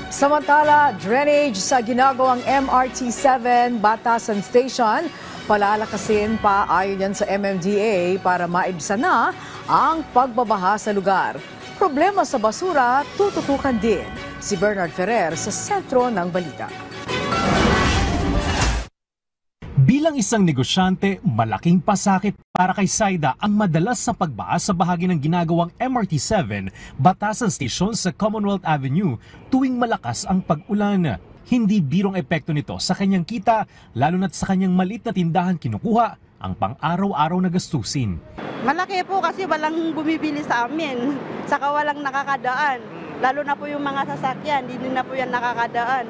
Samantala, drainage sa ginagawang MRT-7 Batasan Station, palalakasin pa ayon yan sa MMDA para maibsan na ang pagbabaha sa lugar. Problema sa basura, tututukan din. Si Bernard Ferrer sa sentro ng balita. Bilang isang negosyante, malaking pasakit para kay Saida ang madalas sa pagbaha sa bahagi ng ginagawang MRT-7 Batasan Station sa Commonwealth Avenue tuwing malakas ang pag-ulan. Hindi birong epekto nito sa kanyang kita, lalo na't sa kanyang maliit na tindahan kinukuha ang pang-araw-araw na gastusin. Malaki po kasi walang bumibili sa amin, saka walang nakakadaan. Lalo na po yung mga sasakyan, hindi na po yan nakakadaan.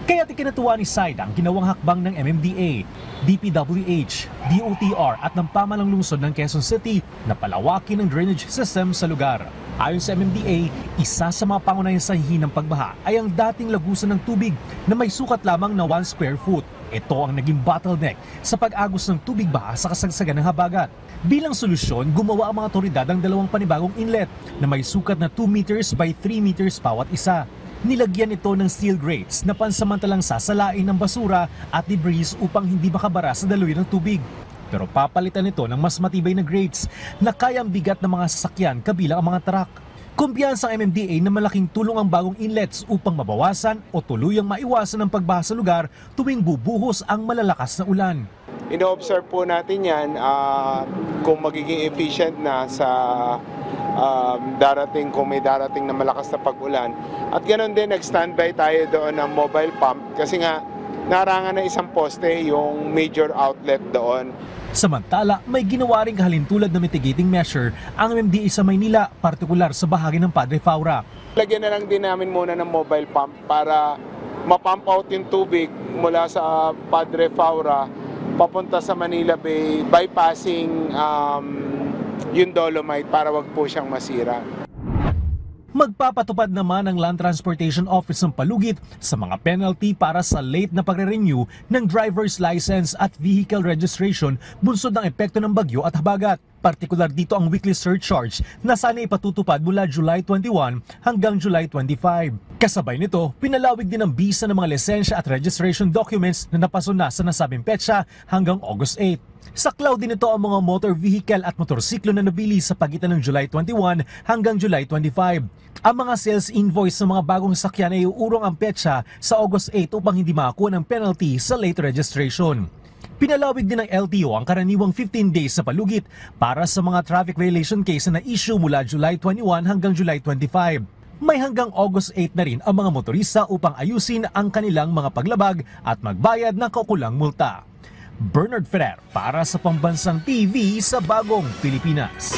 Kaya't ikinatuwa ni Saida ang ginawang hakbang ng MMDA, DPWH, DOTR at ng pamalang lungsod ng Quezon City na palawakin ang drainage system sa lugar. Ayon sa MMDA, isa sa mga pangunahing sanhi ng pagbaha ay ang dating lagusan ng tubig na may sukat lamang na 1 square foot. Ito ang naging bottleneck sa pag-agos ng tubig baha sa kasagsagan ng habagat. Bilang solusyon, gumawa ang mga otoridad ng dalawang panibagong inlet na may sukat na 2 meters by 3 meters bawat isa. Nilagyan ito ng steel grates na pansamantalang sasalain ng basura at debris upang hindi makabara sa daluyan ng tubig. Pero papalitan ito ng mas matibay na grates na kayang bigat ng mga sasakyan kabilang ang mga truck. Kumpiyansa ang MMDA na malaking tulong ang bagong inlets upang mabawasan o tuluyang maiwasan ang pagbaha sa lugar tuwing bubuhos ang malalakas na ulan. Ino-observe po natin yan kung magiging efficient na sa darating, kung may darating na malakas na pag-ulan. At ganoon din, nag-standby tayo doon ng mobile pump kasi nga narangan na isang poste yung major outlet doon. Samantala, may ginawa ring kahalintulad na mitigating measure ang MMDA sa Maynila, partikular sa bahagi ng Padre Faura. Lagyan na lang din namin muna ng mobile pump para ma-pump out yung tubig mula sa Padre Faura papunta sa Manila Bay, bypassing yung Dolomite para wag po siyang masira. Magpapatupad naman ang Land Transportation Office ng Palugit sa mga penalty para sa late na pagre-renew ng driver's license at vehicle registration bunsod ng epekto ng bagyo at habagat. Partikular dito ang weekly surcharge na sana ipatutupad mula July 21 hanggang July 25. Kasabay nito, pinalawig din ang bisa ng mga lisensya at registration documents na napaso na sa nasabing petsa hanggang August 8. Saklaw din ito ang mga motor vehicle at motorsiklo na nabili sa pagitan ng July 21 hanggang July 25. Ang mga sales invoice ng mga bagong sakyan ay uurong ang petsa sa August 8 upang hindi makakuha ng penalty sa late registration. Pinalawig din ng LTO ang karaniwang 15 days sa palugit para sa mga traffic violation case na issue mula July 21 hanggang July 25. May hanggang August 8 na rin ang mga motorista upang ayusin ang kanilang mga paglabag at magbayad ng kaukulang multa. Bernard Ferrer para sa Pambansang TV sa Bagong Pilipinas.